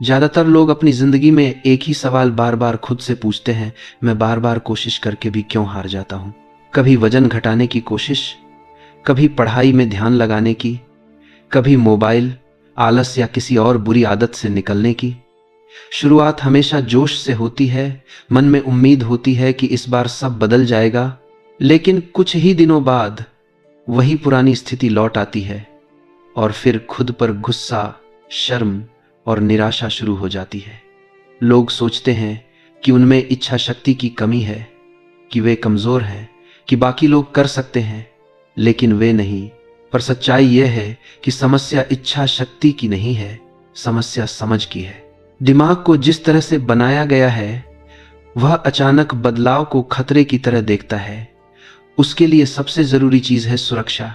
ज्यादातर लोग अपनी जिंदगी में एक ही सवाल बार बार खुद से पूछते हैं, मैं बार बार कोशिश करके भी क्यों हार जाता हूं। कभी वजन घटाने की कोशिश, कभी पढ़ाई में ध्यान लगाने की, कभी मोबाइल, आलस या किसी और बुरी आदत से निकलने की। शुरुआत हमेशा जोश से होती है, मन में उम्मीद होती है कि इस बार सब बदल जाएगा, लेकिन कुछ ही दिनों बाद वही पुरानी स्थिति लौट आती है और फिर खुद पर गुस्सा, शर्म और निराशा शुरू हो जाती है। लोग सोचते हैं कि उनमें इच्छा शक्ति की कमी है, कि वे कमजोर हैं, कि बाकी लोग कर सकते हैं, लेकिन वे नहीं। पर सच्चाई यह है कि समस्या इच्छा शक्ति की नहीं है, समस्या समझ की है। दिमाग को जिस तरह से बनाया गया है, वह अचानक बदलाव को खतरे की तरह देखता है। उसके लिए सबसे जरूरी चीज है सुरक्षा,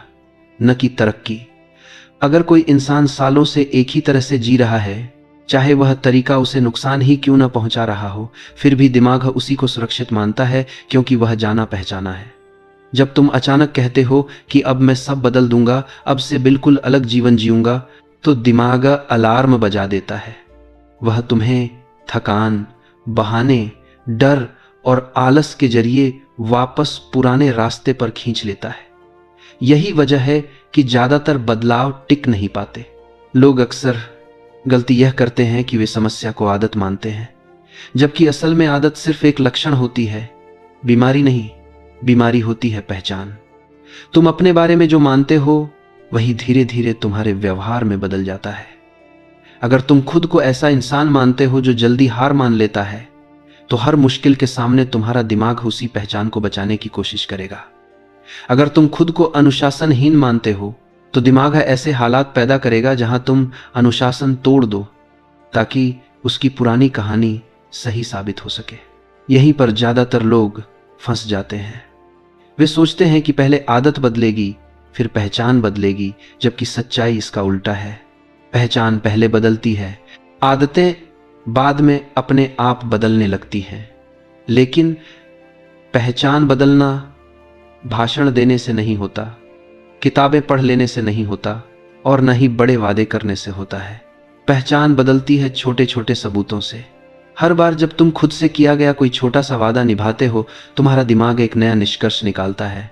न कि तरक्की। अगर कोई इंसान सालों से एक ही तरह से जी रहा है, चाहे वह तरीका उसे नुकसान ही क्यों न पहुंचा रहा हो, फिर भी दिमाग उसी को सुरक्षित मानता है, क्योंकि वह जाना पहचाना है। जब तुम अचानक कहते हो कि अब मैं सब बदल दूंगा, अब से बिल्कुल अलग जीवन जीऊंगा, तो दिमाग अलार्म बजा देता है। वह तुम्हें थकान, बहाने, डर और आलस के जरिए वापस पुराने रास्ते पर खींच लेता है। यही वजह है कि ज्यादातर बदलाव टिक नहीं पाते। लोग अक्सर गलती यह करते हैं कि वे समस्या को आदत मानते हैं, जबकि असल में आदत सिर्फ एक लक्षण होती है, बीमारी नहीं। बीमारी होती है पहचान। तुम अपने बारे में जो मानते हो, वही धीरे धीरे तुम्हारे व्यवहार में बदल जाता है। अगर तुम खुद को ऐसा इंसान मानते हो जो जल्दी हार मान लेता है, तो हर मुश्किल के सामने तुम्हारा दिमाग उसी पहचान को बचाने की कोशिश करेगा। अगर तुम खुद को अनुशासनहीन मानते हो, तो दिमाग ऐसे हालात पैदा करेगा जहां तुम अनुशासन तोड़ दो, ताकि उसकी पुरानी कहानी सही साबित हो सके। यहीं पर ज्यादातर लोग फंस जाते हैं। वे सोचते हैं कि पहले आदत बदलेगी, फिर पहचान बदलेगी, जबकि सच्चाई इसका उल्टा है। पहचान पहले बदलती है, आदतें बाद में अपने आप बदलने लगती हैं। लेकिन पहचान बदलना भाषण देने से नहीं होता, किताबें पढ़ लेने से नहीं होता, और न ही बड़े वादे करने से होता है। पहचान बदलती है छोटे छोटे सबूतों से। हर बार जब तुम खुद से किया गया कोई छोटा सा वादा निभाते हो, तुम्हारा दिमाग एक नया निष्कर्ष निकालता है,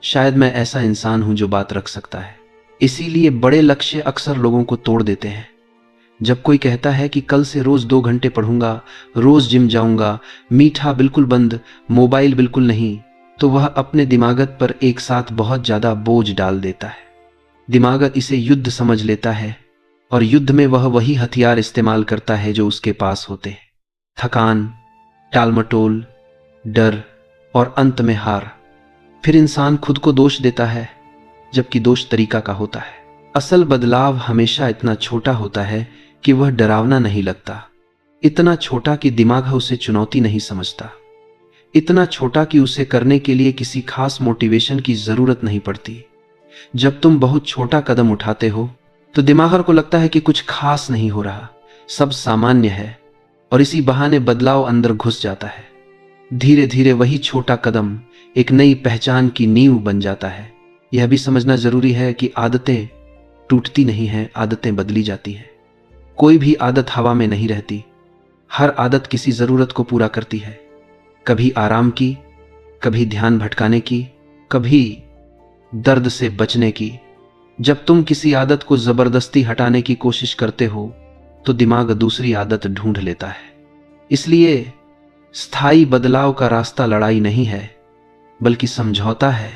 शायद मैं ऐसा इंसान हूं जो बात रख सकता है। इसीलिए बड़े लक्ष्य अक्सर लोगों को तोड़ देते हैं। जब कोई कहता है कि कल से रोज 2 घंटे पढ़ूंगा, रोज जिम जाऊंगा, मीठा बिल्कुल बंद, मोबाइल बिल्कुल नहीं, तो वह अपने दिमागत पर एक साथ बहुत ज्यादा बोझ डाल देता है। दिमागत इसे युद्ध समझ लेता है, और युद्ध में वह वही हथियार इस्तेमाल करता है जो उसके पास होते हैं: थकान, टालमटोल, डर और अंत में हार। फिर इंसान खुद को दोष देता है, जबकि दोष तरीका का होता है। असल बदलाव हमेशा इतना छोटा होता है कि वह डरावना नहीं लगता, इतना छोटा कि दिमाग उसे चुनौती नहीं समझता, इतना छोटा कि उसे करने के लिए किसी खास मोटिवेशन की जरूरत नहीं पड़ती। जब तुम बहुत छोटा कदम उठाते हो, तो दिमाग को लगता है कि कुछ खास नहीं हो रहा, सब सामान्य है, और इसी बहाने बदलाव अंदर घुस जाता है। धीरे धीरे वही छोटा कदम एक नई पहचान की नींव बन जाता है। यह भी समझना जरूरी है कि आदतें टूटती नहीं हैं, आदतें बदली जाती हैं। कोई भी आदत हवा में नहीं रहती, हर आदत किसी जरूरत को पूरा करती है। कभी आराम की, कभी ध्यान भटकाने की, कभी दर्द से बचने की। जब तुम किसी आदत को जबरदस्ती हटाने की कोशिश करते हो, तो दिमाग दूसरी आदत ढूंढ लेता है। इसलिए स्थायी बदलाव का रास्ता लड़ाई नहीं है, बल्कि समझौता है।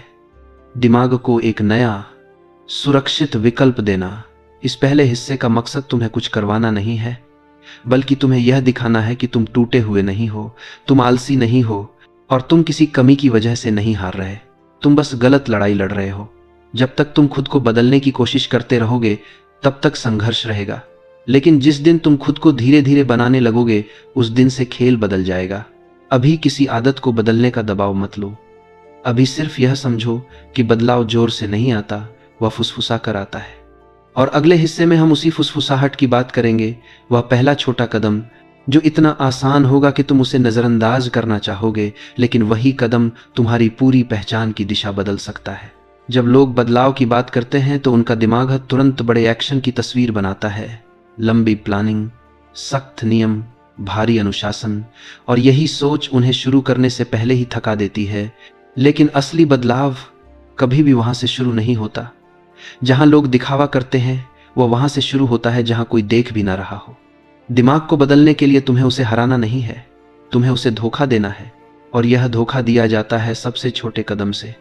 दिमाग को एक नया सुरक्षित विकल्प देना। इस पहले हिस्से का मकसद तुम्हें कुछ करवाना नहीं है, बल्कि तुम्हें यह दिखाना है कि तुम टूटे हुए नहीं हो, तुम आलसी नहीं हो, और तुम किसी कमी की वजह से नहीं हार रहे। तुम बस गलत लड़ाई लड़ रहे हो। जब तक तुम खुद को बदलने की कोशिश करते रहोगे, तब तक संघर्ष रहेगा। लेकिन जिस दिन तुम खुद को धीरे धीरे बनाने लगोगे, उस दिन से खेल बदल जाएगा। अभी किसी आदत को बदलने का दबाव मत लो। अभी सिर्फ यह समझो कि बदलाव जोर से नहीं आता, वह फुसफुसा कर आता है। और अगले हिस्से में हम उसी फुसफुसाहट की बात करेंगे, वह पहला छोटा कदम जो इतना आसान होगा कि तुम उसे नजरअंदाज करना चाहोगे, लेकिन वही कदम तुम्हारी पूरी पहचान की दिशा बदल सकता है। जब लोग बदलाव की बात करते हैं, तो उनका दिमाग तुरंत बड़े एक्शन की तस्वीर बनाता है। लंबी प्लानिंग, सख्त नियम, भारी अनुशासन, और यही सोच उन्हें शुरू करने से पहले ही थका देती है। लेकिन असली बदलाव कभी भी वहां से शुरू नहीं होता। जहां लोग दिखावा करते हैं वो वहां से शुरू होता है जहां कोई देख भी ना रहा हो। दिमाग को बदलने के लिए तुम्हें उसे हराना नहीं है, तुम्हें उसे धोखा देना है। और यह धोखा दिया जाता है सबसे छोटे कदम से,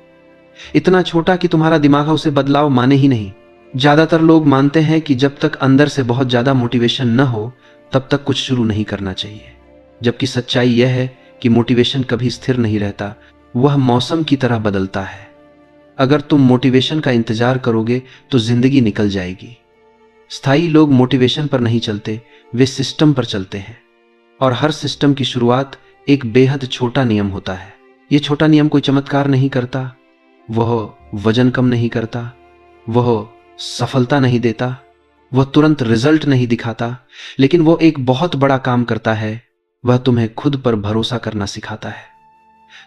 इतना छोटा कि तुम्हारा दिमाग उसे बदलाव माने ही नहीं। ज्यादातर लोग मानते हैं कि जब तक अंदर से बहुत ज्यादा मोटिवेशन न हो तब तक कुछ शुरू नहीं करना चाहिए, जबकि सच्चाई यह है कि मोटिवेशन कभी स्थिर नहीं रहता, वह मौसम की तरह बदलता है। अगर तुम मोटिवेशन का इंतजार करोगे तो जिंदगी निकल जाएगी। स्थायी लोग मोटिवेशन पर नहीं चलते, वे सिस्टम पर चलते हैं। और हर सिस्टम की शुरुआत एक बेहद छोटा नियम होता है। यह छोटा नियम कोई चमत्कार नहीं करता, वह वजन कम नहीं करता, वह सफलता नहीं देता, वह तुरंत रिजल्ट नहीं दिखाता, लेकिन वो एक बहुत बड़ा काम करता है। वह तुम्हें खुद पर भरोसा करना सिखाता है।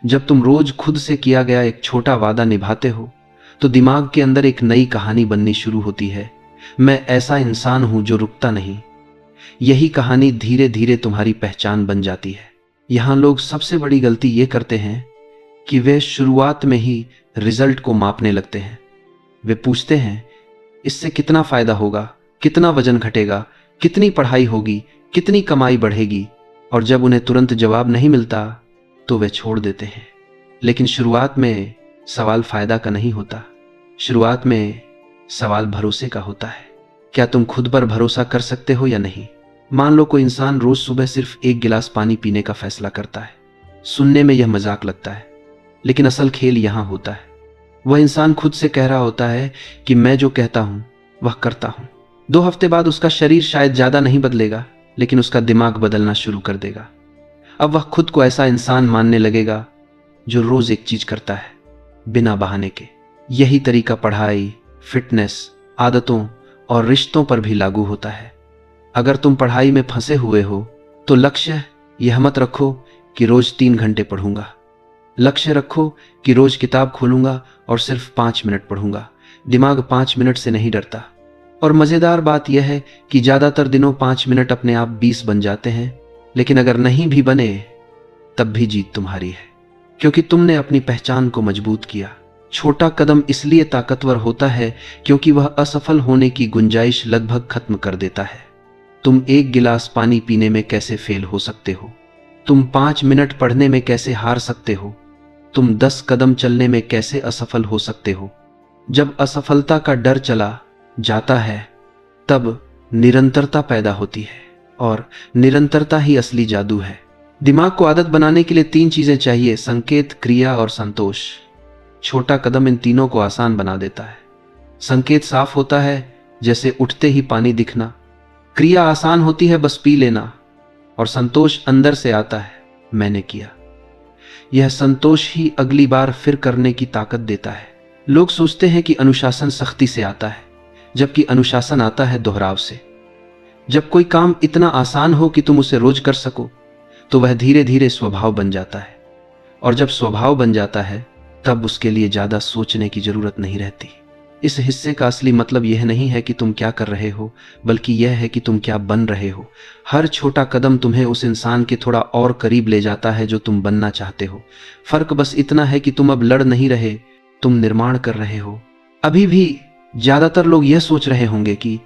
जब तुम रोज खुद से किया गया एक छोटा वादा निभाते हो तो दिमाग के अंदर एक नई कहानी बननी शुरू होती है। मैं ऐसा इंसान हूं जो रुकता नहीं। यही कहानी धीरे धीरे तुम्हारी पहचान बन जाती है। यहां लोग सबसे बड़ी गलती ये करते हैं कि वे शुरुआत में ही रिजल्ट को मापने लगते हैं। वे पूछते हैं, इससे कितना फायदा होगा, कितना वजन घटेगा, कितनी पढ़ाई होगी, कितनी कमाई बढ़ेगी, और जब उन्हें तुरंत जवाब नहीं मिलता तो वे छोड़ देते हैं। लेकिन शुरुआत में सवाल फायदा का नहीं होता, शुरुआत में सवाल भरोसे का होता है। क्या तुम खुद पर भरोसा कर सकते हो या नहीं? मान लो कोई इंसान रोज सुबह सिर्फ एक गिलास पानी पीने का फैसला करता है। सुनने में यह मजाक लगता है, लेकिन असल खेल यहां होता है। वह इंसान खुद से कह रहा होता है कि मैं जो कहता हूं वह करता हूं। 2 हफ्ते बाद उसका शरीर शायद ज्यादा नहीं बदलेगा, लेकिन उसका दिमाग बदलना शुरू कर देगा। अब वह खुद को ऐसा इंसान मानने लगेगा जो रोज एक चीज करता है बिना बहाने के। यही तरीका पढ़ाई, फिटनेस, आदतों और रिश्तों पर भी लागू होता है। अगर तुम पढ़ाई में फंसे हुए हो तो लक्ष्य यह मत रखो कि रोज 3 घंटे पढ़ूंगा। लक्ष्य रखो कि रोज किताब खोलूंगा और सिर्फ 5 मिनट पढ़ूंगा। दिमाग 5 मिनट से नहीं डरता। और मजेदार बात यह है कि ज्यादातर दिनों 5 मिनट अपने आप 20 बन जाते हैं। लेकिन अगर नहीं भी बने तब भी जीत तुम्हारी है, क्योंकि तुमने अपनी पहचान को मजबूत किया। छोटा कदम इसलिए ताकतवर होता है क्योंकि वह असफल होने की गुंजाइश लगभग खत्म कर देता है। तुम 1 गिलास पानी पीने में कैसे फेल हो सकते हो? तुम 5 मिनट पढ़ने में कैसे हार सकते हो? तुम 10 कदम चलने में कैसे असफल हो सकते हो? जब असफलता का डर चला जाता है तब निरंतरता पैदा होती है, और निरंतरता ही असली जादू है। दिमाग को आदत बनाने के लिए 3 चीजें चाहिए: संकेत, क्रिया और संतोष। छोटा कदम इन तीनों को आसान बना देता है। संकेत साफ होता है, जैसे उठते ही पानी दिखना। क्रिया आसान होती है, बस पी लेना। और संतोष अंदर से आता है, मैंने किया। यह संतोष ही अगली बार फिर करने की ताकत देता है। लोग सोचते हैं कि अनुशासन सख्ती से आता है, जबकि अनुशासन आता है दोहराव से। जब कोई काम इतना आसान हो कि तुम उसे रोज कर सको तो वह धीरे धीरे स्वभाव बन जाता है। और जब स्वभाव बन जाता है तब उसके लिए ज्यादा सोचने की जरूरत नहीं रहती। इस हिस्से का असली मतलब यह नहीं है कि तुम क्या कर रहे हो, बल्कि यह है कि तुम क्या बन रहे हो। हर छोटा कदम तुम्हें उस इंसान के थोड़ा और करीब ले जाता है जो तुम बनना चाहते हो। फर्क बस इतना है कि तुम अब लड़ नहीं रहे, तुम निर्माण कर रहे हो। अभी भी ज्यादातर लोग यह सोच रहे होंगे कि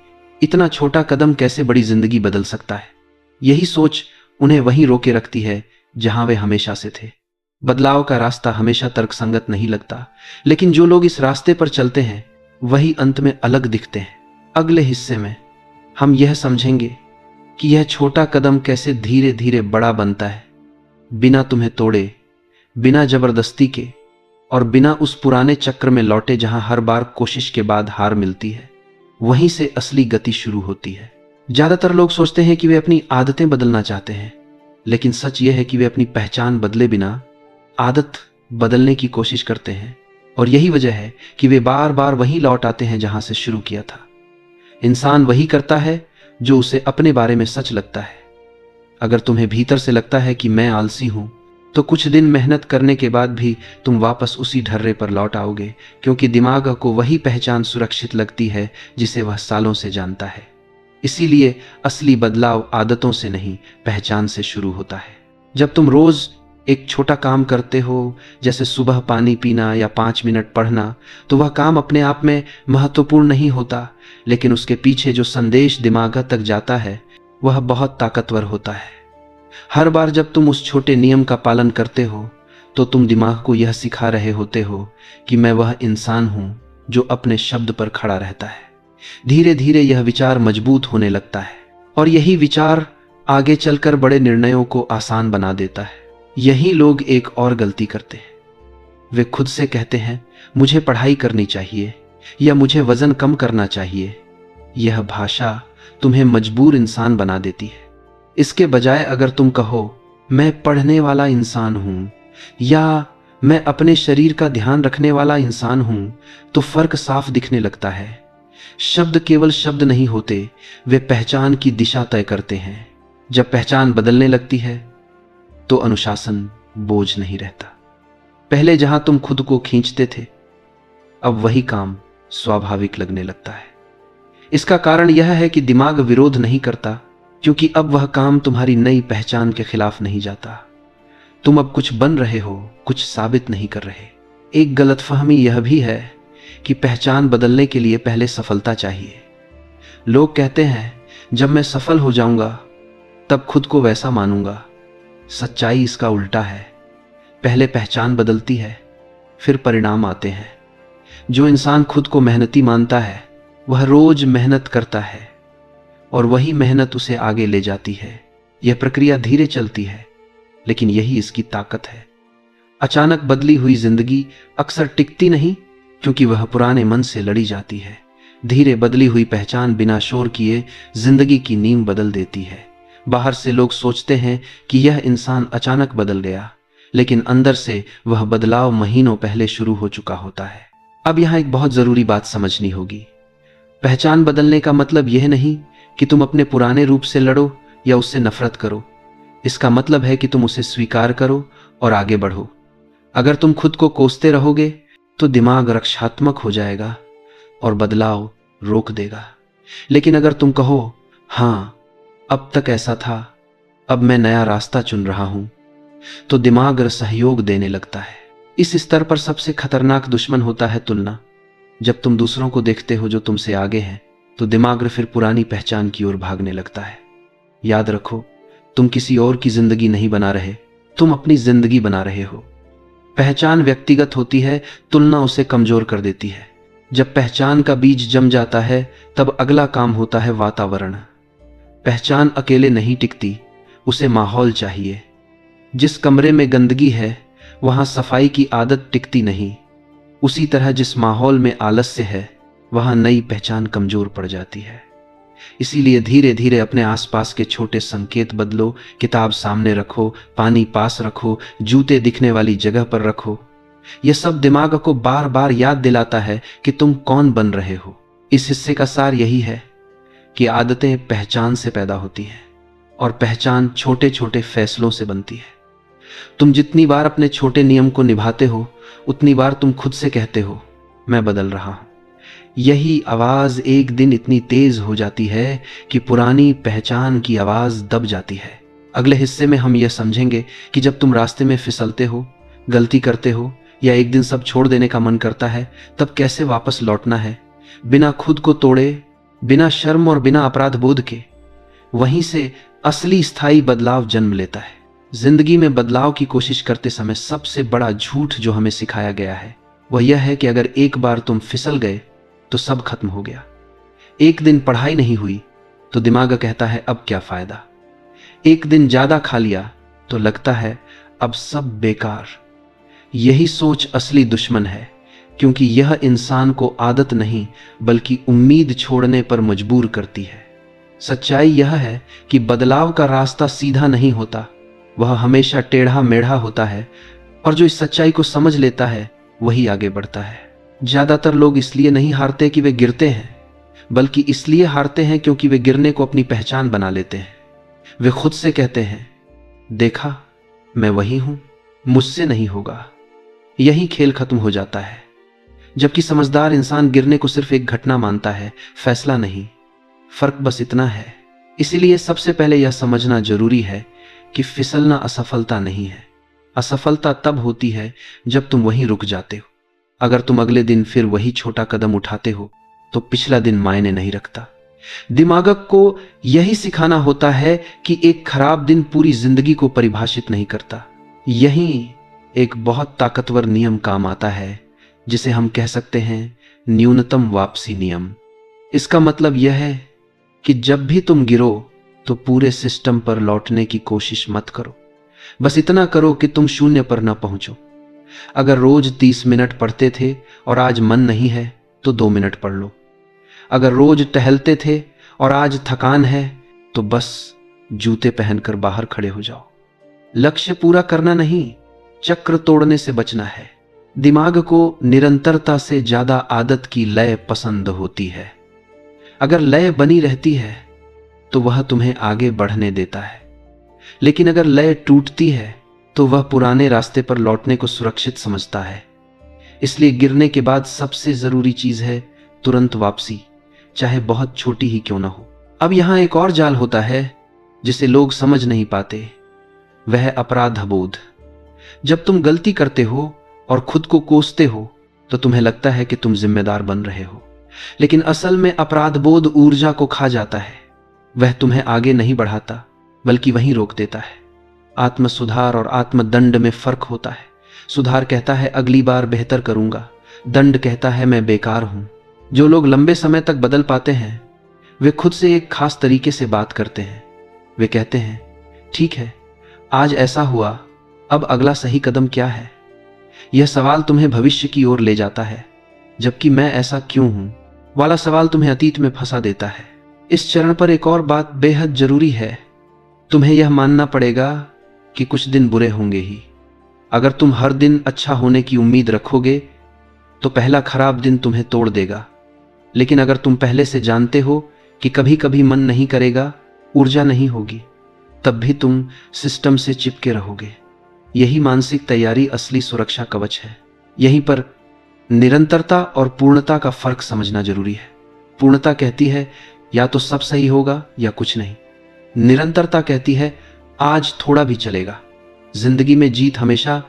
इतना छोटा कदम कैसे बड़ी जिंदगी बदल सकता है। यही सोच उन्हें वहीं रोके रखती है जहां वे हमेशा से थे। बदलाव का रास्ता हमेशा तर्कसंगत नहीं लगता, लेकिन जो लोग इस रास्ते पर चलते हैं वही अंत में अलग दिखते हैं। अगले हिस्से में हम यह समझेंगे कि यह छोटा कदम कैसे धीरे धीरे बड़ा बनता है, बिना तुम्हें तोड़े, बिना जबरदस्ती के, और बिना उस पुराने चक्र में लौटे जहां हर बार कोशिश के बाद हार मिलती है। वहीं से असली गति शुरू होती है। ज्यादातर लोग सोचते हैं कि वे अपनी आदतें बदलना चाहते हैं, लेकिन सच यह है कि वे अपनी पहचान बदले बिना आदत बदलने की कोशिश करते हैं। और यही वजह है कि वे बार बार वहीं लौट आते हैं जहां से शुरू किया था। इंसान वही करता है जो उसे अपने बारे में सच लगता है। अगर तुम्हें भीतर से लगता है कि मैं आलसी हूं, तो कुछ दिन मेहनत करने के बाद भी तुम वापस उसी ढर्रे पर लौट आओगे, क्योंकि दिमाग को वही पहचान सुरक्षित लगती है जिसे वह सालों से जानता है। इसीलिए असली बदलाव आदतों से नहीं, पहचान से शुरू होता है। जब तुम रोज एक छोटा काम करते हो, जैसे सुबह पानी पीना या 5 मिनट पढ़ना, तो वह काम अपने आप में महत्वपूर्ण नहीं होता, लेकिन उसके पीछे जो संदेश दिमाग तक जाता है वह बहुत ताकतवर होता है। हर बार जब तुम उस छोटे नियम का पालन करते हो तो तुम दिमाग को यह सिखा रहे होते हो कि मैं वह इंसान हूं जो अपने शब्द पर खड़ा रहता है। धीरे धीरे यह विचार मजबूत होने लगता है और यही विचार आगे चलकर बड़े निर्णयों को आसान बना देता है। यही लोग एक और गलती करते हैं। वे खुद से कहते हैं मुझे पढ़ाई करनी चाहिए या मुझे वजन कम करना चाहिए। यह भाषा तुम्हें मजबूर इंसान बना देती है। इसके बजाय अगर तुम कहो मैं पढ़ने वाला इंसान हूं या मैं अपने शरीर का ध्यान रखने वाला इंसान हूं, तो फर्क साफ दिखने लगता है। शब्द केवल शब्द नहीं होते, वे पहचान की दिशा तय करते हैं। जब पहचान बदलने लगती है तो अनुशासन बोझ नहीं रहता। पहले जहां तुम खुद को खींचते थे, अब वही काम स्वाभाविक लगने लगता है। इसका कारण यह है कि दिमाग विरोध नहीं करता, क्योंकि अब वह काम तुम्हारी नई पहचान के खिलाफ नहीं जाता। तुम अब कुछ बन रहे हो, कुछ साबित नहीं कर रहे। एक गलतफहमी यह भी है कि पहचान बदलने के लिए पहले सफलता चाहिए। लोग कहते हैं जब मैं सफल हो जाऊंगा तब खुद को वैसा मानूंगा। सच्चाई इसका उल्टा है। पहले पहचान बदलती है, फिर परिणाम आते हैं। जो इंसान खुद को मेहनती मानता है वह रोज मेहनत करता है और वही मेहनत उसे आगे ले जाती है। यह प्रक्रिया धीरे चलती है, लेकिन यही इसकी ताकत है। अचानक बदली हुई जिंदगी अक्सर टिकती नहीं, क्योंकि वह पुराने मन से लड़ी जाती है। धीरे बदली हुई पहचान बिना शोर किए जिंदगी की नींव बदल देती है। बाहर से लोग सोचते हैं कि यह इंसान अचानक बदल गया, लेकिन अंदर से वह बदलाव महीनों पहले शुरू हो चुका होता है। अब यहाँ एक बहुत जरूरी बात समझनी होगी। पहचान बदलने का मतलब यह नहीं कि तुम अपने पुराने रूप से लड़ो या उससे नफरत करो। इसका मतलब है कि तुम उसे स्वीकार करो और आगे बढ़ो। अगर तुम खुद को कोसते रहोगे तो दिमाग रक्षात्मक हो जाएगा और बदलाव रोक देगा। लेकिन अगर तुम कहो हाँ, अब तक ऐसा था, अब मैं नया रास्ता चुन रहा हूं, तो दिमाग सहयोग देने लगता है। इस स्तर पर सबसे खतरनाक दुश्मन होता है तुलना। जब तुम दूसरों को देखते हो जो तुमसे आगे हैं, तो दिमाग फिर पुरानी पहचान की ओर भागने लगता है। याद रखो, तुम किसी और की जिंदगी नहीं बना रहे, तुम अपनी जिंदगी बना रहे हो। पहचान व्यक्तिगत होती है, तुलना उसे कमजोर कर देती है। जब पहचान का बीज जम जाता है, तब अगला काम होता है वातावरण। पहचान अकेले नहीं टिकती, उसे माहौल चाहिए। जिस कमरे में गंदगी है वहां सफाई की आदत टिकती नहीं। उसी तरह जिस माहौल में आलस्य है वहां नई पहचान कमजोर पड़ जाती है। इसीलिए धीरे धीरे अपने आसपास के छोटे संकेत बदलो। किताब सामने रखो, पानी पास रखो, जूते दिखने वाली जगह पर रखो। यह सब दिमाग को बार बार याद दिलाता है कि तुम कौन बन रहे हो। इस हिस्से का सार यही है कि आदतें पहचान से पैदा होती हैं और पहचान छोटे छोटे फैसलों से बनती है। तुम जितनी बार अपने छोटे नियम को निभाते हो, उतनी बार तुम खुद से कहते हो मैं बदल रहा हूं। यही आवाज एक दिन इतनी तेज हो जाती है कि पुरानी पहचान की आवाज दब जाती है। अगले हिस्से में हम यह समझेंगे कि जब तुम रास्ते में फिसलते हो, गलती करते हो या एक दिन सब छोड़ देने का मन करता है, तब कैसे वापस लौटना है बिना खुद को तोड़े, बिना शर्म और बिना अपराध बोध के। वहीं से असली स्थायी बदलाव जन्म लेता है। जिंदगी में बदलाव की कोशिश करते समय सबसे बड़ा झूठ जो हमें सिखाया गया है वह यह है कि अगर एक बार तुम फिसल गए तो सब खत्म हो गया। एक दिन पढ़ाई नहीं हुई तो दिमाग कहता है अब क्या फायदा। एक दिन ज्यादा खा लिया तो लगता है अब सब बेकार। यही सोच असली दुश्मन है, क्योंकि यह इंसान को आदत नहीं बल्कि उम्मीद छोड़ने पर मजबूर करती है। सच्चाई यह है कि बदलाव का रास्ता सीधा नहीं होता, वह हमेशा टेढ़ा मेढ़ा होता है, और जो इस सच्चाई को समझ लेता है वही आगे बढ़ता है। ज्यादातर लोग इसलिए नहीं हारते कि वे गिरते हैं, बल्कि इसलिए हारते हैं क्योंकि वे गिरने को अपनी पहचान बना लेते हैं। वे खुद से कहते हैं देखा, मैं वही हूं, मुझसे नहीं होगा। यही खेल खत्म हो जाता है। जबकि समझदार इंसान गिरने को सिर्फ एक घटना मानता है, फैसला नहीं। फर्क बस इतना है। इसीलिए सबसे पहले यह समझना जरूरी है कि फिसलना असफलता नहीं है। असफलता तब होती है जब तुम वहीं रुक जाते हो। अगर तुम अगले दिन फिर वही छोटा कदम उठाते हो तो पिछला दिन मायने नहीं रखता। दिमाग को यही सिखाना होता है कि एक खराब दिन पूरी जिंदगी को परिभाषित नहीं करता। यही एक बहुत ताकतवर नियम काम आता है जिसे हम कह सकते हैं न्यूनतम वापसी नियम। इसका मतलब यह है कि जब भी तुम गिरो तो पूरे सिस्टम पर लौटने की कोशिश मत करो। बस इतना करो कि तुम शून्य पर न पहुंचो। अगर रोज 30 मिनट पढ़ते थे और आज मन नहीं है तो 2 मिनट पढ़ लो। अगर रोज टहलते थे और आज थकान है तो बस जूते पहनकर बाहर खड़े हो जाओ। लक्ष्य पूरा करना नहीं, चक्र तोड़ने से बचना है। दिमाग को निरंतरता से ज्यादा आदत की लय पसंद होती है। अगर लय बनी रहती है तो वह तुम्हें आगे बढ़ने देता है, लेकिन अगर लय टूटती है तो वह पुराने रास्ते पर लौटने को सुरक्षित समझता है। इसलिए गिरने के बाद सबसे जरूरी चीज है तुरंत वापसी, चाहे बहुत छोटी ही क्यों ना हो। अब यहां एक और जाल होता है जिसे लोग समझ नहीं पाते, वह अपराध बोध। जब तुम गलती करते हो और खुद को कोसते हो तो तुम्हें लगता है कि तुम जिम्मेदार बन रहे हो, लेकिन असल में अपराध बोध ऊर्जा को खा जाता है। वह तुम्हें आगे नहीं बढ़ाता बल्कि वहीं रोक देता है। आत्म सुधार और आत्मदंड में फर्क होता है। सुधार कहता है अगली बार बेहतर करूंगा, दंड कहता है मैं बेकार हूं। जो लोग लंबे समय तक बदल पाते हैं वे खुद से एक खास तरीके से बात करते हैं। वे कहते हैं ठीक है, आज ऐसा हुआ, अब अगला सही कदम क्या है। यह सवाल तुम्हें भविष्य की ओर ले जाता है, जबकि मैं ऐसा क्यों हूं वाला सवाल तुम्हें अतीत में फंसा देता है। इस चरण पर एक और बात बेहद जरूरी है। तुम्हें यह मानना पड़ेगा कि कुछ दिन बुरे होंगे ही। अगर तुम हर दिन अच्छा होने की उम्मीद रखोगे तो पहला खराब दिन तुम्हें तोड़ देगा। लेकिन अगर तुम पहले से जानते हो कि कभी कभी मन नहीं करेगा, ऊर्जा नहीं होगी, तब भी तुम सिस्टम से चिपके रहोगे। यही मानसिक तैयारी असली सुरक्षा कवच है। यहीं पर निरंतरता और पूर्णता का फर्क समझना जरूरी है। पूर्णता कहती है या तो सब सही होगा या कुछ नहीं। निरंतरता कहती है आज थोड़ा भी चलेगा। जिंदगी में जीत हमेशा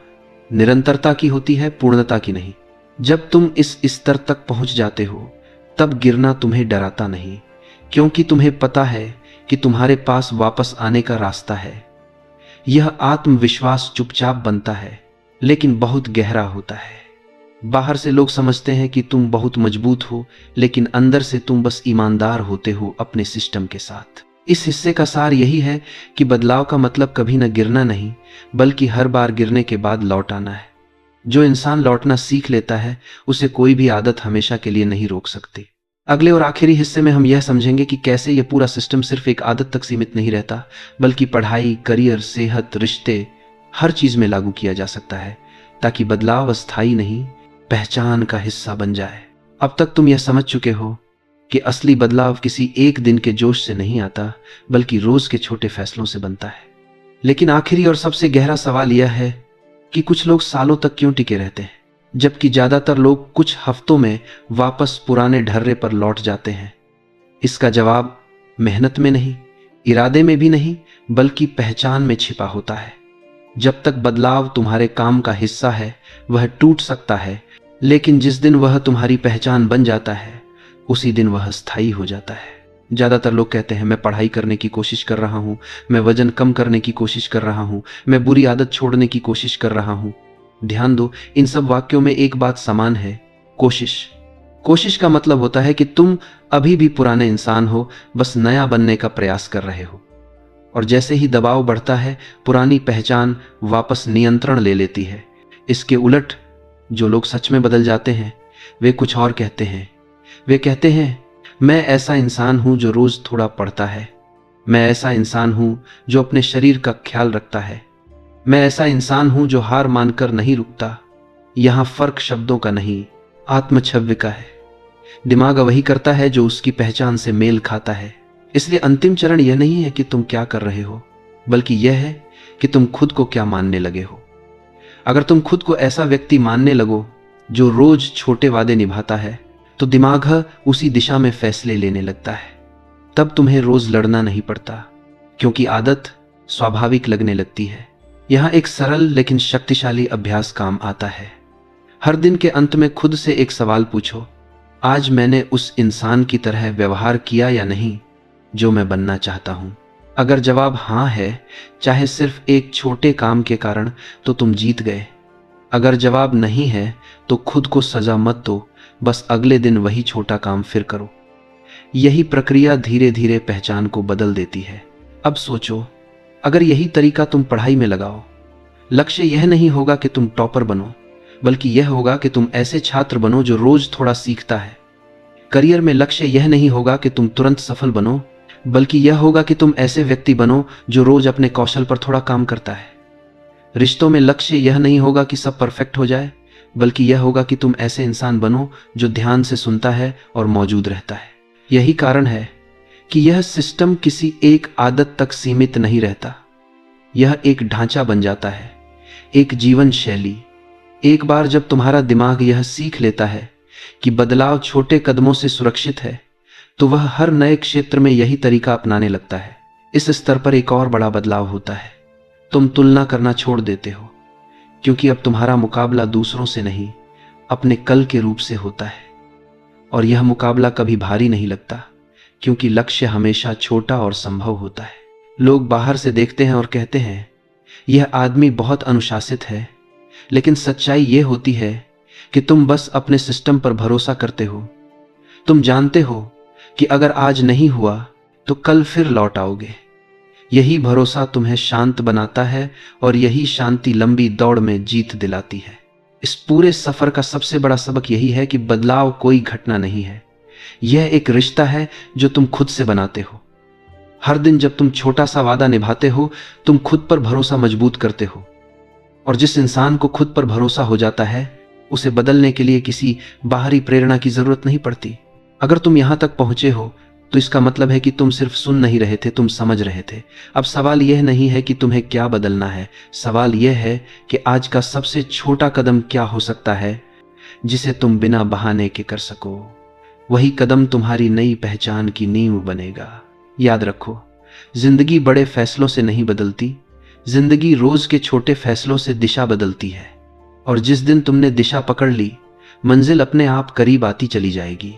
निरंतरता की होती है, पूर्णता की नहीं। जब तुम इस स्तर तक पहुंच जाते हो तब गिरना तुम्हें डराता नहीं, क्योंकि तुम्हें पता है कि तुम्हारे पास वापस आने का रास्ता है। यह आत्मविश्वास चुपचाप बनता है लेकिन बहुत गहरा होता है। बाहर से लोग समझते हैं कि तुम बहुत मजबूत हो, लेकिन अंदर से तुम बस ईमानदार होते हो अपने सिस्टम के साथ। इस हिस्से का सार यही है कि बदलाव का मतलब कभी न गिरना नहीं, बल्कि हर बार गिरने के बाद लौट आना है। जो इंसान लौटना सीख लेता है उसे कोई भी आदत हमेशा के लिए नहीं रोक सकती। अगले और आखिरी हिस्से में हम यह समझेंगे कि कैसे यह पूरा सिस्टम सिर्फ एक आदत तक सीमित नहीं रहता, बल्कि पढ़ाई, करियर, सेहत, रिश्ते, हर चीज में लागू किया जा सकता है, ताकि बदलाव अस्थायी नहीं, पहचान का हिस्सा बन जाए। अब तक तुम यह समझ चुके हो कि असली बदलाव किसी एक दिन के जोश से नहीं आता, बल्कि रोज के छोटे फैसलों से बनता है। लेकिन आखिरी और सबसे गहरा सवाल यह है कि कुछ लोग सालों तक क्यों टिके रहते हैं, जबकि ज्यादातर लोग कुछ हफ्तों में वापस पुराने ढर्रे पर लौट जाते हैं। इसका जवाब मेहनत में नहीं, इरादे में भी नहीं, बल्कि पहचान में छिपा होता है। जब तक बदलाव तुम्हारे काम का हिस्सा है वह टूट सकता है, लेकिन जिस दिन वह तुम्हारी पहचान बन जाता है उसी दिन वह स्थायी हो जाता है। ज्यादातर लोग कहते हैं मैं पढ़ाई करने की कोशिश कर रहा हूं, मैं वजन कम करने की कोशिश कर रहा हूं, मैं बुरी आदत छोड़ने की कोशिश कर रहा हूं। ध्यान दो, इन सब वाक्यों में एक बात समान है, कोशिश। कोशिश का मतलब होता है कि तुम अभी भी पुराने इंसान हो, बस नया बनने का प्रयास कर रहे हो। और जैसे ही दबाव बढ़ता है पुरानी पहचान वापस नियंत्रण ले लेती है। इसके उलट जो लोग सच में बदल जाते हैं वे कुछ और कहते हैं। वे कहते हैं मैं ऐसा इंसान हूं जो रोज थोड़ा पढ़ता है, मैं ऐसा इंसान हूं जो अपने शरीर का ख्याल रखता है, मैं ऐसा इंसान हूं जो हार मानकर नहीं रुकता। यहां फर्क शब्दों का नहीं, आत्मछव्य का है। दिमाग वही करता है जो उसकी पहचान से मेल खाता है। इसलिए अंतिम चरण यह नहीं है कि तुम क्या कर रहे हो, बल्कि यह है कि तुम खुद को क्या मानने लगे हो। अगर तुम खुद को ऐसा व्यक्ति मानने लगो जो रोज छोटे वादे निभाता है तो दिमाग उसी दिशा में फैसले लेने लगता है। तब तुम्हें रोज लड़ना नहीं पड़ता, क्योंकि आदत स्वाभाविक लगने लगती है। यह एक सरल लेकिन शक्तिशाली अभ्यास काम आता है। हर दिन के अंत में खुद से एक सवाल पूछो, आज मैंने उस इंसान की तरह व्यवहार किया या नहीं जो मैं बनना चाहता हूं। अगर जवाब हाँ है, चाहे सिर्फ एक छोटे काम के कारण, तो तुम जीत गए। अगर जवाब नहीं है तो खुद को सजा मत दो, बस अगले दिन वही छोटा काम फिर करो। यही प्रक्रिया धीरे धीरे पहचान को बदल देती है। अब सोचो, अगर यही तरीका तुम पढ़ाई में लगाओ, लक्ष्य यह नहीं होगा कि तुम टॉपर बनो, बल्कि यह होगा कि तुम ऐसे छात्र बनो जो रोज थोड़ा सीखता है। करियर में लक्ष्य यह नहीं होगा कि तुम तुरंत सफल बनो, बल्कि यह होगा कि तुम ऐसे व्यक्ति बनो जो रोज अपने कौशल पर थोड़ा काम करता है। रिश्तों में लक्ष्य यह नहीं होगा कि सब परफेक्ट हो जाए, बल्कि यह होगा कि तुम ऐसे इंसान बनो जो ध्यान से सुनता है और मौजूद रहता है। यही कारण है कि यह सिस्टम किसी एक आदत तक सीमित नहीं रहता। यह एक ढांचा बन जाता है, एक जीवन शैली। एक बार जब तुम्हारा दिमाग यह सीख लेता है कि बदलाव छोटे कदमों से सुरक्षित है, तो वह हर नए क्षेत्र में यही तरीका अपनाने लगता है। इस स्तर पर एक और बड़ा बदलाव होता है। तुम तुलना करना छोड़ देते हो, क्योंकि अब तुम्हारा मुकाबला दूसरों से नहीं, अपने कल के रूप से होता है। और यह मुकाबला कभी भारी नहीं लगता, क्योंकि लक्ष्य हमेशा छोटा और संभव होता है। लोग बाहर से देखते हैं और कहते हैं, यह आदमी बहुत अनुशासित है, लेकिन सच्चाई यह होती है कि तुम बस अपने सिस्टम पर भरोसा करते हो। तुम जानते हो कि अगर आज नहीं हुआ तो कल फिर लौट आओगे। यही भरोसा तुम्हें शांत बनाता है, और यही शांति लंबी दौड़ में जीत दिलाती है। इस पूरे सफर का सबसे बड़ा सबक यही है कि बदलाव कोई घटना नहीं है, यह एक रिश्ता है जो तुम खुद से बनाते हो। हर दिन जब तुम छोटा सा वादा निभाते हो, तुम खुद पर भरोसा मजबूत करते हो। और जिस इंसान को खुद पर भरोसा हो जाता है, उसे बदलने के लिए किसी बाहरी प्रेरणा की जरूरत नहीं पड़ती। अगर तुम यहां तक पहुंचे हो, तो इसका मतलब है कि तुम सिर्फ सुन नहीं रहे थे, तुम समझ रहे थे। अब सवाल यह नहीं है कि तुम्हें क्या बदलना है, सवाल यह है कि आज का सबसे छोटा कदम क्या हो सकता है जिसे तुम बिना बहाने के कर सको। वही कदम तुम्हारी नई पहचान की नींव बनेगा। याद रखो, जिंदगी बड़े फैसलों से नहीं बदलती, जिंदगी रोज के छोटे फैसलों से दिशा बदलती है। और जिस दिन तुमने दिशा पकड़ ली, मंजिल अपने आप करीब आती चली जाएगी।